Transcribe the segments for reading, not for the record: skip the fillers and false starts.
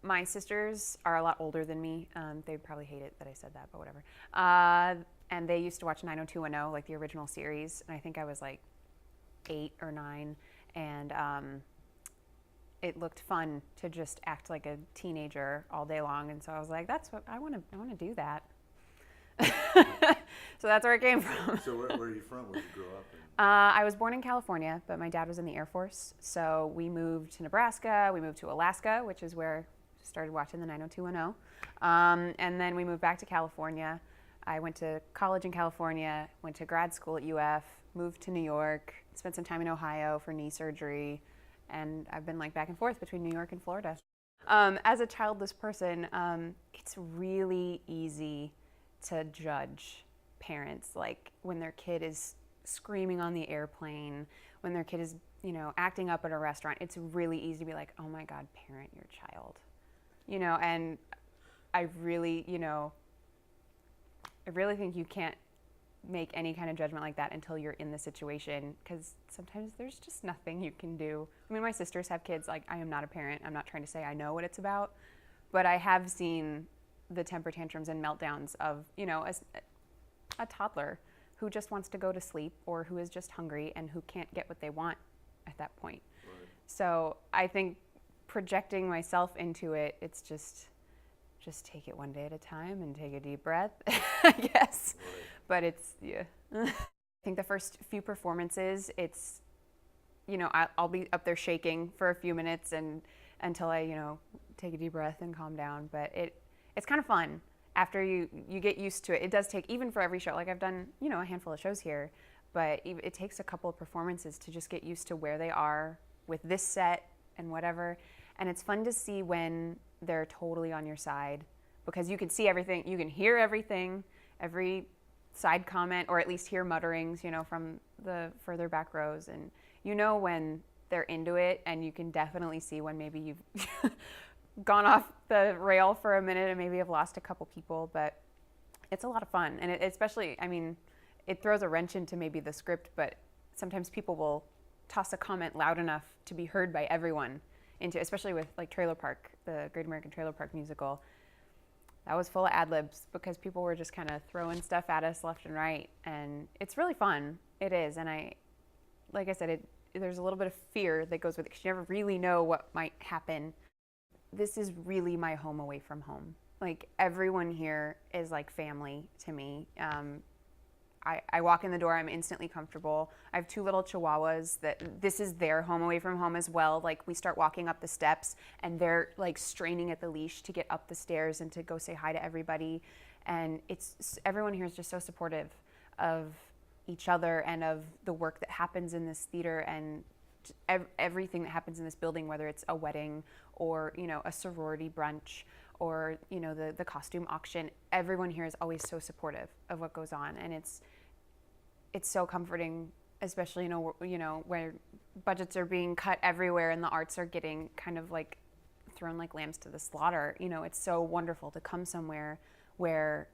my sisters are a lot older than me. They'd probably hate it that I said that, but whatever. And they used to watch 90210, like the original series. And I think I was like 8 or 9. And it looked fun to just act like a teenager all day long. And so I was like, that's what I want to do that. So that's where it came from. So where are you from? Where did you grow up in? I was born in California, but my dad was in the Air Force. So we moved to Nebraska. We moved to Alaska, which is where I started watching the 90210. And then we moved back to California. I went to college in California, went to grad school at UF, moved to New York, spent some time in Ohio for knee surgery, and I've been like back and forth between New York and Florida. As a childless person, it's really easy to judge parents, like when their kid is screaming on the airplane, when their kid is, acting up at a restaurant. It's really easy to be like, oh my God, parent your child, and I really think you can't make any kind of judgment like that until you're in the situation, because sometimes there's just nothing you can do. I mean, my sisters have kids. Like, I am not a parent. I'm not trying to say I know what it's about, but I have seen the temper tantrums and meltdowns of, a toddler who just wants to go to sleep or who is just hungry and who can't get what they want at that point. Right. So I think projecting myself into it, it's just take it one day at a time and take a deep breath, I guess. Right. But it's, yeah. I think the first few performances, it's, I'll be up there shaking for a few minutes and until I, take a deep breath and calm down. But it's kind of fun. After you get used to it, it does take, even for every show, like I've done, a handful of shows here, but it takes a couple of performances to just get used to where they are with this set and whatever. And it's fun to see when they're totally on your side, because you can see everything, you can hear everything, every side comment, or at least hear mutterings, from the further back rows. And when they're into it, and you can definitely see when maybe you've gone off the rail for a minute and maybe have lost a couple people, but it's a lot of fun. And especially, it throws a wrench into maybe the script, but sometimes people will toss a comment loud enough to be heard by everyone, especially with like Trailer Park, the Great American Trailer Park musical. That was full of ad-libs because people were just kind of throwing stuff at us left and right, and it's really fun. It is, and like I said, there's a little bit of fear that goes with it because you never really know what might happen. This is really my home away from home. Like, everyone here is like family to me. I walk in the door, I'm instantly comfortable. I have 2 little chihuahuas that this is their home away from home as well. Like, we start walking up the steps and they're like straining at the leash to get up the stairs and to go say hi to everybody. And everyone here is just so supportive of each other and of the work that happens in this theater and everything that happens in this building, whether it's a wedding or, a sorority brunch or, the costume auction. Everyone here is always so supportive of what goes on. And it's so comforting, especially, where budgets are being cut everywhere and the arts are getting kind of like thrown like lambs to the slaughter. It's so wonderful to come somewhere where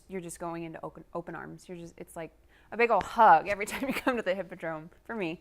you're just going into open arms. It's like a big old hug every time you come to the Hippodrome for me.